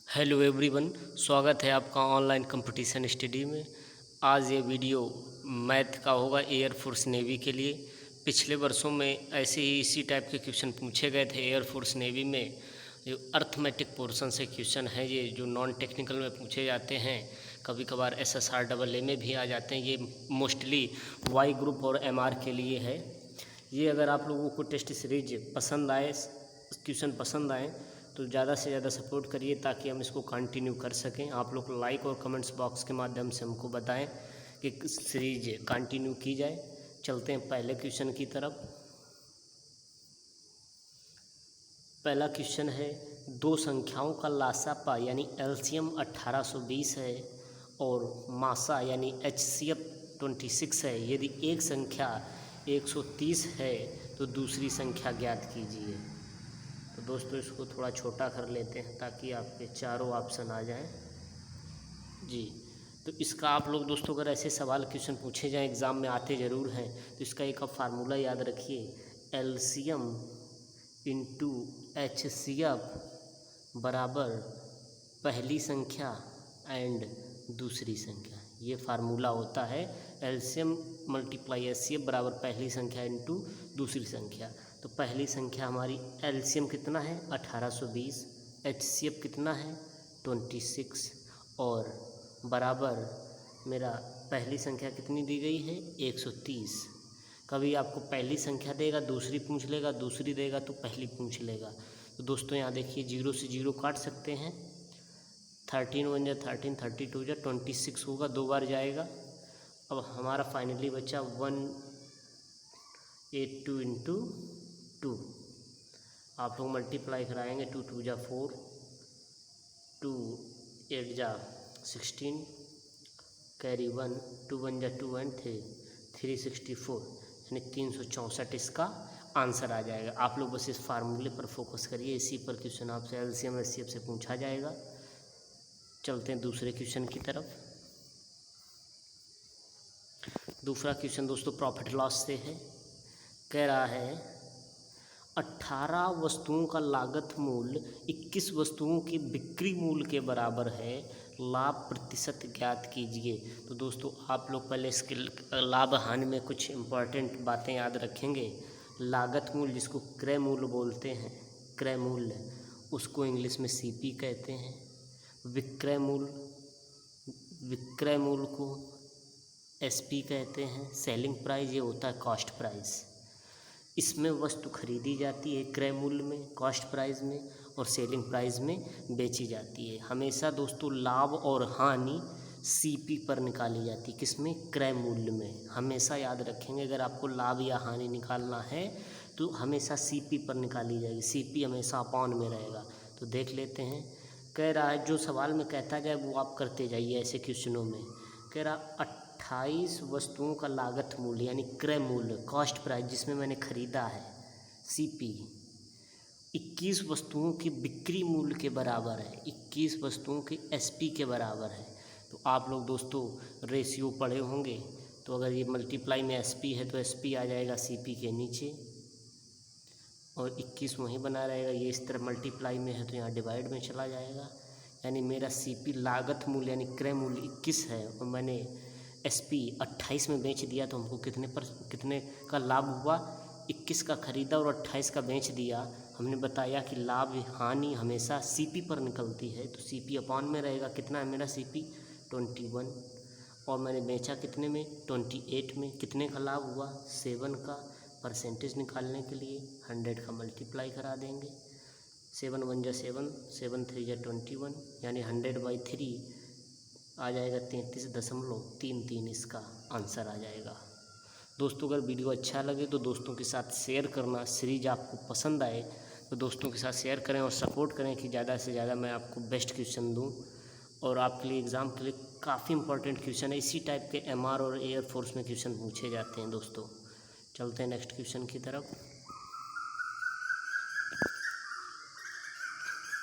Hello everyone, स्वागत है आपका ऑनलाइन कंपटीशन स्टडी में। आज ये वीडियो मैथ का होगा एयरफोर्स नेवी के लिए। पिछले वर्षों में ऐसे ही इसी टाइप के क्वेश्चन पूछे गए थे एयरफोर्स नेवी में। जो अर्थमेटिक पोर्शन से क्वेश्चन है ये जो नॉन टेक्निकल में पूछे जाते हैं, कभी कभार SSR AA में भी आ जाते हैं। ये मोस्टली वाई ग्रुप और MR के लिए है। ये अगर आप लोगों को टेस्ट सीरीज पसंद आए, क्वेश्चन पसंद आए तो ज़्यादा से ज़्यादा सपोर्ट करिए ताकि हम इसको कंटिन्यू कर सकें। आप लोग लाइक और कमेंट्स बॉक्स के माध्यम से हमको बताएं कि सीरीज कंटिन्यू की जाए। चलते हैं पहले क्वेश्चन की तरफ। पहला क्वेश्चन है, दो संख्याओं का लासापा यानी एलसीएम 1820 है और मासा यानी HCF 26 है। यदि एक संख्या 130 है तो दूसरी संख्या ज्ञात कीजिए। तो दोस्तों इसको थोड़ा छोटा कर लेते हैं ताकि आपके चारों ऑप्शन आ जाएं जी। तो इसका आप लोग दोस्तों अगर ऐसे सवाल क्वेश्चन पूछे जाएं, एग्ज़ाम में आते ज़रूर हैं, तो इसका एक आप फार्मूला याद रखिए, एलसीएम इंटू HCF बराबर पहली संख्या एंड दूसरी संख्या। ये फार्मूला होता है, एलसीएम मल्टीप्लाई HCF बराबर पहली संख्या इंटू दूसरी संख्या। तो पहली संख्या हमारी एलसीएम कितना है 1820, HCF कितना है 26 और बराबर मेरा पहली संख्या कितनी दी गई है 130। कभी आपको पहली संख्या देगा दूसरी पूछ लेगा, दूसरी देगा तो पहली पूछ लेगा। तो दोस्तों यहाँ देखिए 0 से 0 काट सकते हैं, 13 1 जा 13, 32 जा 26 होगा, 2 बार जाएगा। अब हमारा फाइनली बचा 182 इंटू 2। आप लोग मल्टीप्लाई कराएंगे, 2 2 जा 4, 2 8 जा 16, कैरी 1, 2 1 जा 2 एंड 364 यानी 364 इसका आंसर आ जाएगा। आप लोग बस इस फार्मूले पर फोकस करिए, इसी पर क्वेश्चन आपसे एलसीएम HCF से पूछा जाएगा। चलते हैं दूसरे क्वेश्चन की तरफ। दूसरा क्वेश्चन दोस्तों प्रॉफिट लॉस से है। कह रहा है 18 वस्तुओं का लागत मूल्य 21 वस्तुओं की बिक्री मूल्य के बराबर है, लाभ प्रतिशत ज्ञात कीजिए। तो दोस्तों आप लोग पहले इसके लाभ हानि में कुछ इम्पॉर्टेंट बातें याद रखेंगे। लागत मूल्य जिसको क्रय मूल्य बोलते हैं, क्रय मूल्य उसको इंग्लिश में CP कहते हैं। विक्रय मूल्य को SP कहते हैं। सेलिंग प्राइस ये होता है कॉस्ट प्राइस। इसमें वस्तु खरीदी जाती है क्रय मूल्य में, कॉस्ट प्राइस में, और सेलिंग प्राइस में बेची जाती है। हमेशा दोस्तों लाभ और हानि CP पर निकाली जाती है, किसमें क्रय मूल्य में। हमेशा याद रखेंगे, अगर आपको लाभ या हानि निकालना है तो हमेशा CP पर निकाली जाएगी, CP हमेशा अपॉन में रहेगा। तो देख लेते हैं। कह रहा है जो सवाल में कहता जाए वो आप करते जाइए ऐसे क्वेश्चनों में। कह रहा 28 वस्तुओं का लागत मूल्य यानी क्रय मूल्य कॉस्ट प्राइस जिसमें मैंने ख़रीदा है CP 21 वस्तुओं की बिक्री मूल्य के बराबर है, 21 वस्तुओं की SP के बराबर है। तो आप लोग दोस्तों रेशियो पढ़े होंगे, तो अगर ये मल्टीप्लाई में SP है तो SP आ जाएगा CP के नीचे और 21 वहीं बना रहेगा। ये इस तरह मल्टीप्लाई में है तो यहाँ डिवाइड में चला जाएगा। यानी मेरा CP लागत मूल्य यानी क्रय मूल्य 21 है और मैंने SP 28 में बेच दिया, तो हमको कितने का लाभ हुआ, 21 का ख़रीदा और 28 का बेच दिया। हमने बताया कि लाभ हानि हमेशा CP पर निकलती है, तो CP अपॉन में रहेगा। कितना है मेरा CP 21 और मैंने बेचा कितने में 28 में। कितने का लाभ हुआ 7 का। परसेंटेज निकालने के लिए 100 का मल्टीप्लाई करा देंगे, 7 1 जा 7, 7 3 जा 21 यानी 100/3 आ जाएगा 33.33 इसका आंसर आ जाएगा। दोस्तों अगर वीडियो अच्छा लगे तो दोस्तों के साथ शेयर करना, सीरीज आपको पसंद आए तो दोस्तों के साथ शेयर करें और सपोर्ट करें कि ज़्यादा से ज़्यादा मैं आपको बेस्ट क्वेश्चन दूं और आपके लिए एग्ज़ाम के लिए काफ़ी इंपॉर्टेंट क्वेश्चन है। इसी टाइप के MR और एयरफोर्स में क्वेश्चन पूछे जाते हैं दोस्तों। चलते हैं नेक्स्ट क्वेश्चन की तरफ।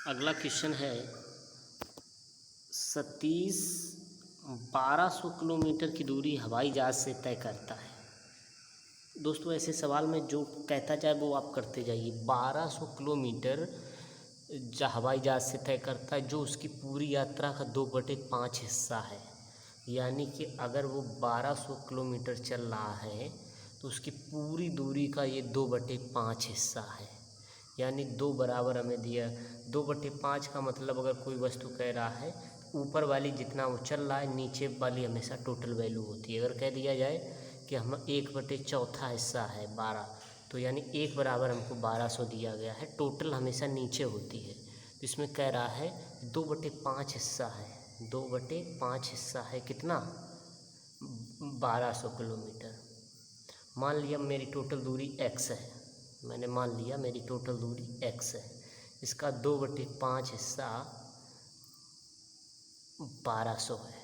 अगला क्वेश्चन है, सतीश 1200 किलोमीटर की दूरी हवाई जहाज़ से तय करता है। दोस्तों ऐसे सवाल में जो कहता जाए वो आप करते जाइए। 1200 किलोमीटर हवाई जहाज़ से तय करता है, जो उसकी पूरी यात्रा का 2/5 हिस्सा है। यानी कि अगर वो 1200 किलोमीटर चल रहा है तो उसकी पूरी दूरी का ये 2/5 हिस्सा है। यानी 2 बराबर हमें दिया। 2/5 का मतलब अगर कोई वस्तु कह रहा है ऊपर वाली जितना वो चल रहा है, नीचे वाली हमेशा टोटल वैल्यू होती है। अगर कह दिया जाए कि हम 1/4 हिस्सा है 12, तो यानी 1 बराबर हमको 1200 दिया गया है। टोटल हमेशा नीचे होती है, तो इसमें कह रहा है 2/5 हिस्सा है। 2/5 हिस्सा है कितना? 1200 किलोमीटर। मान लिया मेरी टोटल दूरी x है, मैंने मान लिया मेरी टोटल दूरी x है। इसका 2/5 हिस्सा 1200 है।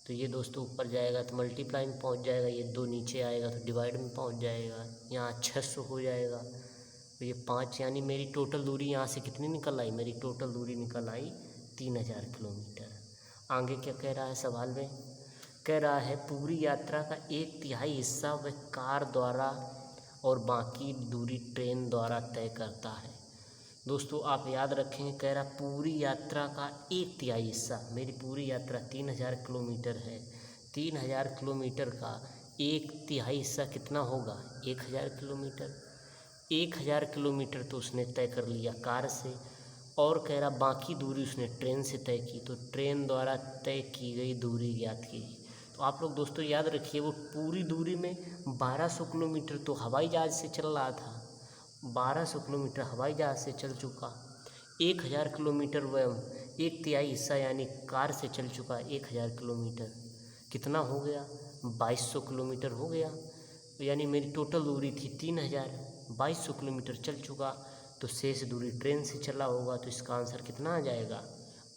तो ये दोस्तों ऊपर जाएगा तो मल्टीप्लाई में पहुंच जाएगा, ये 2 नीचे आएगा तो डिवाइड में पहुंच जाएगा, यहाँ 600 हो जाएगा। तो ये 5, यानी मेरी टोटल दूरी यहाँ से कितनी निकल आई? मेरी टोटल दूरी निकल आई 3000 किलोमीटर। आगे क्या कह रहा है सवाल में? कह रहा है पूरी यात्रा का 1/3 हिस्सा वह कार द्वारा और बाकी दूरी ट्रेन द्वारा तय करता है। दोस्तों आप याद रखें, कह रहा पूरी यात्रा का 1/3 हिस्सा। मेरी पूरी यात्रा 3000 किलोमीटर है। 3000 किलोमीटर का 1/3 हिस्सा कितना होगा? 1000 किलोमीटर। 1000 किलोमीटर तो उसने तय कर लिया कार से, और कह रहा बाकी दूरी उसने ट्रेन से तय की, तो ट्रेन द्वारा तय की गई दूरी ज्ञात कीजिए। तो आप लोग दोस्तों याद रखिए, वो पूरी दूरी में 1200 किलोमीटर तो हवाई जहाज़ से चल रहा था, 1200 किलोमीटर हवाई जहाज़ से चल चुका। 1000 किलोमीटर वह 1/3 हिस्सा यानी कार से चल चुका। 1000 किलोमीटर कितना हो गया? 2200 किलोमीटर हो गया। यानी मेरी टोटल दूरी थी 3000, 2200 किलोमीटर चल चुका, तो शेष दूरी ट्रेन से चला होगा। तो इसका आंसर कितना आ जाएगा?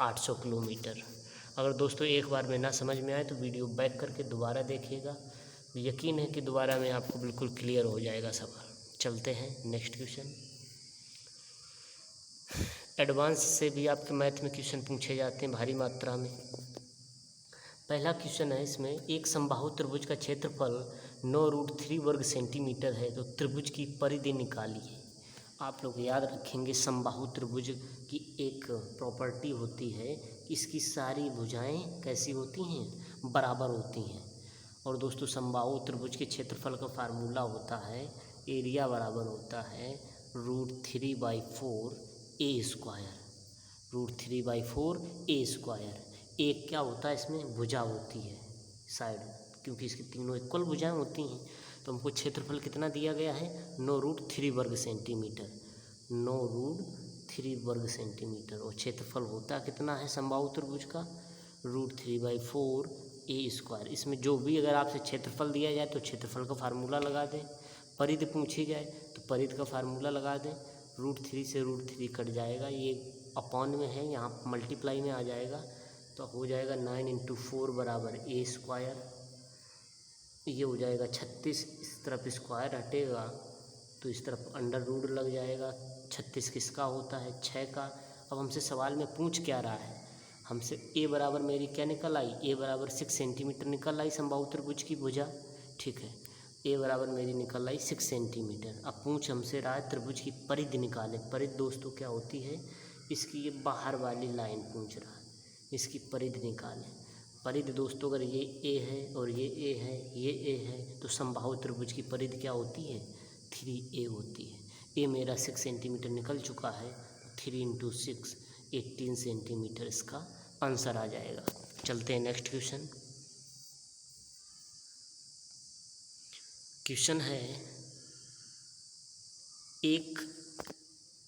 800 किलोमीटर। अगर दोस्तों एक बार में ना समझ में आए तो वीडियो बैक करके दोबारा देखिएगा, यकीन है कि दोबारा में आपको बिल्कुल क्लियर हो जाएगा सवाल। चलते हैं नेक्स्ट क्वेश्चन। एडवांस से भी आपके मैथ में क्वेश्चन पूछे जाते हैं भारी मात्रा में। पहला क्वेश्चन है इसमें, एक समबाहु त्रिभुज का क्षेत्रफल 9√3 वर्ग सेंटीमीटर है, तो त्रिभुज की परिधि निकालिए। आप लोग याद रखेंगे, समबाहु त्रिभुज की एक प्रॉपर्टी होती है, इसकी सारी भुजाएं कैसी होती हैं? बराबर होती हैं। और दोस्तों समबाहु त्रिभुज के क्षेत्रफल का फार्मूला होता है, एरिया बराबर होता है √3/4 a²। √3/4 a²। एक क्या होता है इसमें? भुजा होती है साइड, क्योंकि इसकी तीनों इक्वल भुजाएं होती हैं। तो हमको क्षेत्रफल कितना दिया गया है? 9√3 वर्ग सेंटीमीटर। 9√3 वर्ग सेंटीमीटर। और क्षेत्रफल होता कितना है समबाहु त्रिभुज का? √3/4 a²। इसमें जो भी अगर आपसे क्षेत्रफल दिया जाए तो क्षेत्रफल का फार्मूला लगा दें, परिधि पूछी जाए तो परिधि का फार्मूला लगा दें। √3 से √3 कट जाएगा, ये अपॉन में है, यहाँ मल्टीप्लाई में आ जाएगा, तो हो जाएगा 9 × 4 बराबर a²। ये हो जाएगा 36। इस तरफ स्क्वायर हटेगा तो इस तरफ अंडर रूट लग जाएगा। 36 किसका होता है? 6 का। अब हमसे सवाल में पूछ क्या रहा है? हमसे a बराबर मेरी क्या निकल आई? a बराबर 6 सेंटीमीटर निकल आई समबाहु त्रिभुज की भुजा। ठीक है, a बराबर मेरी निकल आई 6 सेंटीमीटर। अब पूछ हमसे रहा है त्रिभुज की परिधि निकालें। परिधि दोस्तों क्या होती है? इसकी ये बाहर वाली लाइन पूछ रहा है, इसकी परिधि निकालें। परिधि दोस्तों अगर ये a है और ये a है, ये a है, तो समबाहु त्रिभुज की परिधि क्या होती है? 3a होती है। a मेरा 6 सेंटीमीटर निकल चुका है, 3 × 6 18 सेंटीमीटर इसका आंसर आ जाएगा। चलते हैं नेक्स्ट क्वेश्चन। क्वेश्चन है, एक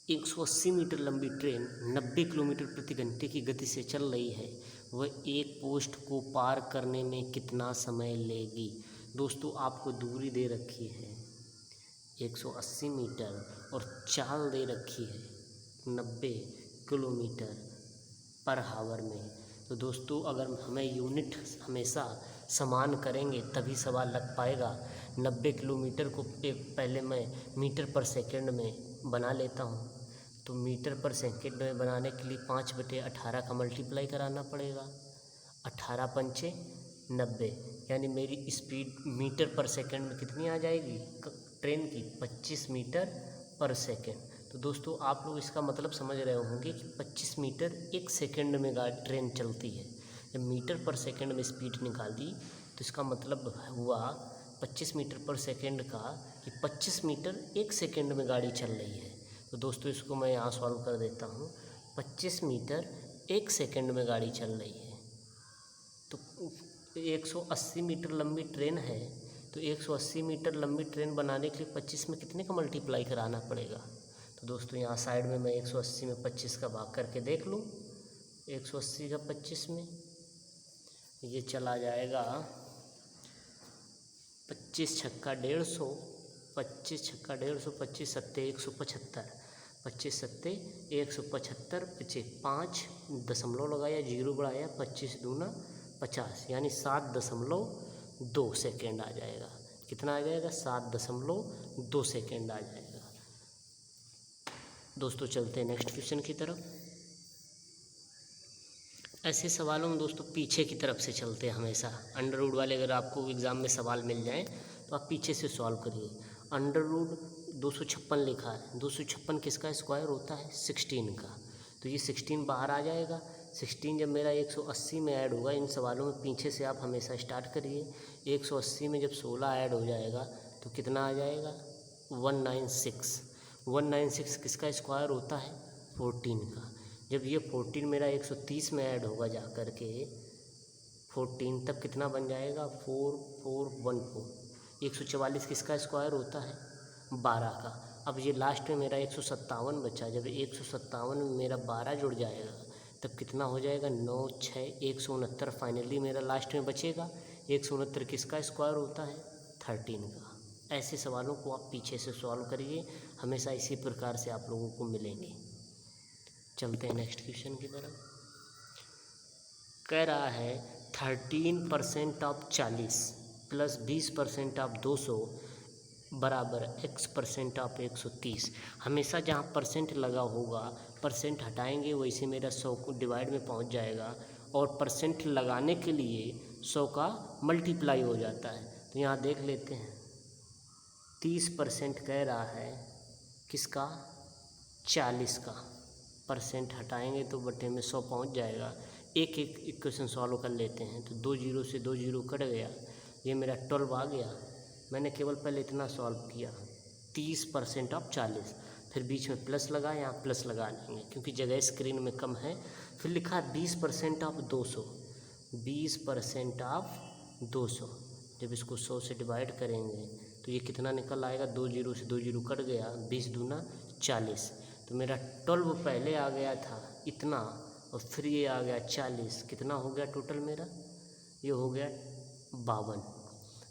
180 मीटर लंबी ट्रेन 90 किलोमीटर प्रति घंटे की गति से चल रही है, वह एक पोस्ट को पार करने में कितना समय लेगी? दोस्तों आपको दूरी दे रखी है 180 मीटर और चाल दे रखी है 90 किलोमीटर पर हावर में। तो दोस्तों अगर हमें यूनिट हमेशा समान करेंगे तभी सवाल लग पाएगा। 90 किलोमीटर को एक पहले मैं मीटर पर सेकंड में बना लेता हूँ, तो मीटर पर सेकंड में बनाने के लिए 5/18 का मल्टीप्लाई कराना पड़ेगा। 18 पंचे 90, यानी मेरी स्पीड मीटर पर सेकंड में कितनी आ जाएगी ट्रेन की? 25 मीटर पर सेकंड। तो दोस्तों आप लोग इसका मतलब समझ रहे होंगे कि 25 मीटर 1 सेकंड में ट्रेन चलती है। जब मीटर पर सेकंड में स्पीड निकाली तो इसका मतलब हुआ 25 मीटर पर सेकंड का कि 25 मीटर 1 सेकंड में गाड़ी चल रही है। तो दोस्तों इसको मैं यहाँ सॉल्व कर देता हूँ। 25 मीटर 1 सेकंड में गाड़ी चल रही है तो 180 मीटर लंबी ट्रेन है, तो 180 मीटर लंबी ट्रेन बनाने के लिए 25 में कितने का मल्टीप्लाई कराना पड़ेगा। तो दोस्तों यहाँ साइड में मैं 180 में 25 का भाग करके देख लूँ। 180 का 25 में ये चला जाएगा 25 छक्का 150, 25 छक्का 150, 25 सत्ते 175, 25 सत्ते 175, पीछे 5 दशमलव लगाया, जीरो बढ़ाया, 25 दूना 50, यानी 7.2 सेकेंड आ जाएगा। कितना आ जाएगा? 7.2 सेकेंड आ जाएगा। दोस्तों चलते हैं नेक्स्ट क्वेश्चन की तरफ। ऐसे सवालों में दोस्तों पीछे की तरफ से चलते हैं हमेशा। अंडर रूट वाले अगर आपको एग्ज़ाम में सवाल मिल जाए तो आप पीछे से सॉल्व करिए। अंडर रूट 256 लिखा है, 256 किसका स्क्वायर होता है? 16 का। तो ये 16 बाहर आ जाएगा। 16 जब मेरा 180 में ऐड होगा, इन सवालों में पीछे से आप हमेशा स्टार्ट करिए। 180 में जब 16 ऐड हो जाएगा तो कितना आ जाएगा? 196। 196 किसका स्क्वायर होता है? 14 का। जब ये 14 मेरा 130 में ऐड होगा जा कर के 14, तब कितना बन जाएगा? 4414। 144 किसका स्क्वायर होता है? 12 का। अब ये लास्ट में मेरा 157 बचा। जब 157 में मेरा 12 जुड़ जाएगा तब कितना हो जाएगा? 9 6 169 फाइनली मेरा लास्ट में बचेगा। 169 किसका स्क्वायर होता है? 13 का। ऐसे सवालों को आप पीछे से सॉल्व करिए, हमेशा इसी प्रकार से आप लोगों को मिलेंगे। चलते हैं नेक्स्ट क्वेश्चन की तरफ। कह रहा है 13% ऑफ 40 प्लस 20% ऑफ 200 बराबर x% ऑफ 130। हमेशा जहाँ परसेंट लगा होगा, परसेंट हटाएंगे वैसे मेरा 100 को डिवाइड में पहुँच जाएगा, और परसेंट लगाने के लिए 100 का मल्टीप्लाई हो जाता है। तो यहाँ देख लेते हैं 30% कह रहा है किसका? 40 का। परसेंट हटाएंगे तो बटे में 100 पहुँच जाएगा। एक एक इक्वेशन सॉल्व कर लेते हैं। तो 2 जीरो से 2 जीरो कट गया, ये मेरा 12 आ गया। मैंने केवल पहले इतना सॉल्व किया। 30% ऑफ 40, फिर बीच में प्लस लगा, यहाँ प्लस लगा लेंगे क्योंकि जगह स्क्रीन में कम है। फिर लिखा 20% ऑफ 200, 20% ऑफ 200। जब इसको 100 से डिवाइड करेंगे तो ये कितना निकल आएगा? 2 जीरो से 2 जीरो कट गया, 20 दूना 40। तो मेरा 12 पहले आ गया था इतना, और फिर ये आ गया 40। कितना हो गया टोटल मेरा? ये हो गया 52।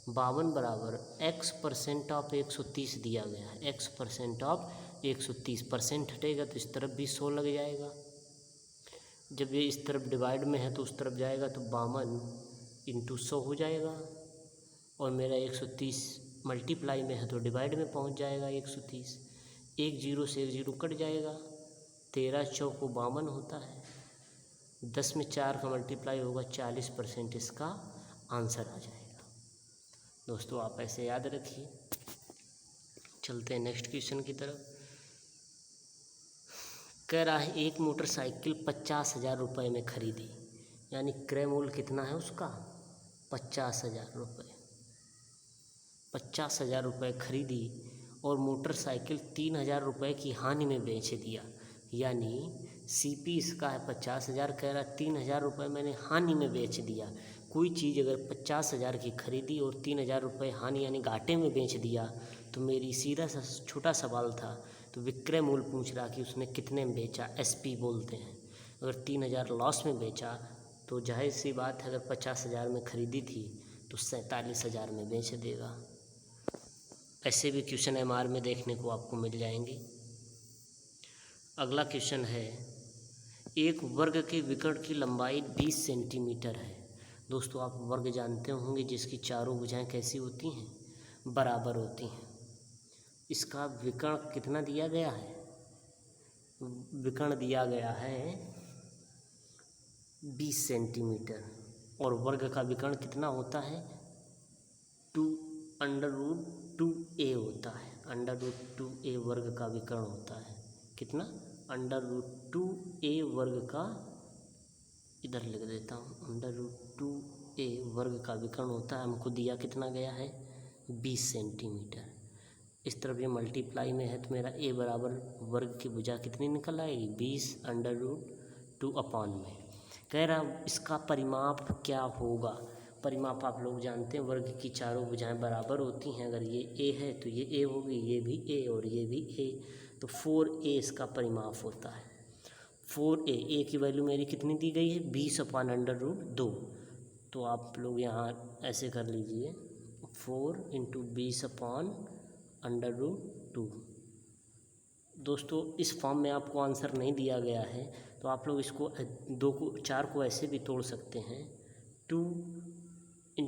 52 बराबर x% ऑफ 130 दिया गया है। x% ऑफ 130, परसेंट हटेगा तो इस तरफ भी 100 लग जाएगा। जब ये इस तरफ डिवाइड में है तो उस तरफ जाएगा तो 52 इंटू 100 हो जाएगा, और मेरा 130 मल्टीप्लाई में है तो डिवाइड में पहुंच जाएगा 130। 1 जीरो से 1 जीरो कट जाएगा, 13 चौको 52 होता है। 10 में 4 का मल्टीप्लाई होगा, 40% इसका आंसर आ जाएगा। दोस्तों आप ऐसे याद रखिए। चलते हैं नेक्स्ट क्वेश्चन की तरफ। कह रहा है एक मोटरसाइकिल 50,000 रुपये में खरीदी, यानी क्रय मूल्य कितना है उसका? 50,000 रुपये। 50,000 रुपये खरीदी और मोटरसाइकिल 3,000 रुपये की हानि में बेच दिया, यानी सीपी इसका है 50,000, कह रहा 3,000 रुपये मैंने हानि में बेच दिया। कोई चीज़ अगर 50,000 की खरीदी और 3,000 रुपये हानि यानी घाटे में बेच दिया तो मेरी सीधा सा छोटा सवाल था। तो विक्रय मूल्य पूछ रहा कि उसने कितने में बेचा, एसपी बोलते हैं। अगर 3,000 लॉस में बेचा तो जाहिर सी बात है, अगर 50,000 में खरीदी थी तो 47,000 में बेच देगा। ऐसे भी क्वेश्चन एमआर में देखने को आपको मिल जाएंगे। अगला क्वेश्चन है, एक वर्ग के विकर्ण की लंबाई 20 सेंटीमीटर है। दोस्तों आप वर्ग जानते होंगे जिसकी चारों भुजाएं कैसी होती हैं? बराबर होती हैं। इसका विकर्ण कितना दिया गया है? विकर्ण दिया गया है 20 सेंटीमीटर, और वर्ग का विकर्ण कितना होता है? 2√2a होता है। √2a वर्ग का विकर्ण होता है। कितना, √2a वर्ग का, इधर लिख देता हूँ, √2a वर्ग का विकर्ण होता है, हमको दिया कितना गया है 20 सेंटीमीटर। इस तरफ ये मल्टीप्लाई में है तो मेरा a बराबर वर्ग की भुजा कितनी निकल आएगी 20 √2 अपॉन में। कह रहा इसका परिमाप क्या होगा। परिमाप आप लोग जानते हैं, वर्ग की चारों भुजाएं बराबर होती हैं। अगर ये a है तो ये a होगी, ये भी a और ये भी a, तो 4a इसका परिमाप होता है। 4a की वैल्यू मेरी कितनी दी गई है 20 अपॉन √2। तो आप लोग यहाँ ऐसे कर लीजिए 4 × 20 अपॉन √2। दोस्तों इस फॉर्म में आपको आंसर नहीं दिया गया है तो आप लोग इसको 4 को ऐसे भी तोड़ सकते हैं, 2 ×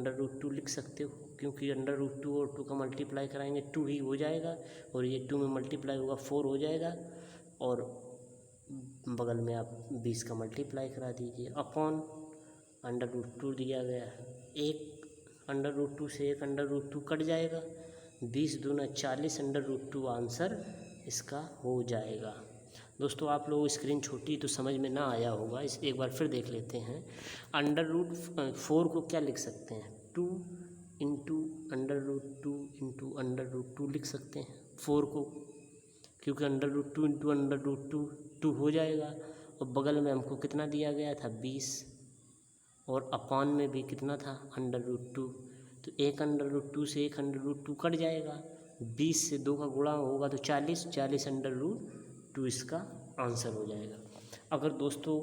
√2 लिख सकते हो, क्योंकि √2 और 2 का मल्टीप्लाई कराएंगे 2 ही हो जाएगा, और ये 2 में मल्टीप्लाई होगा 4 हो जाएगा, और बगल में आप 20 का मल्टीप्लाई करा दीजिए, अपॉन √2 दिया गया है। एक √2 से एक √2 कट जाएगा, 20 दूना 40 √2 आंसर इसका हो जाएगा। दोस्तों आप लोग स्क्रीन छोटी तो समझ में ना आया होगा, इस एक बार फिर देख लेते हैं। √4 को क्या लिख सकते हैं 2 × √2 लिख सकते हैं 4 को, क्योंकि √2 × √2 हो जाएगा, और बगल में हमको कितना दिया गया था 20, और अपॉन में भी कितना था √2, तो एक √2 से एक √2 कट जाएगा, 20 से 2 का गुणा होगा तो 40 √2 इसका आंसर हो जाएगा। अगर दोस्तों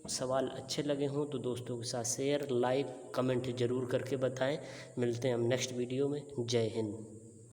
सवाल अच्छे लगे हों तो दोस्तों के साथ शेयर, लाइक, कमेंट ज़रूर करके बताएं। मिलते हैं हम नेक्स्ट वीडियो में। जय हिंद।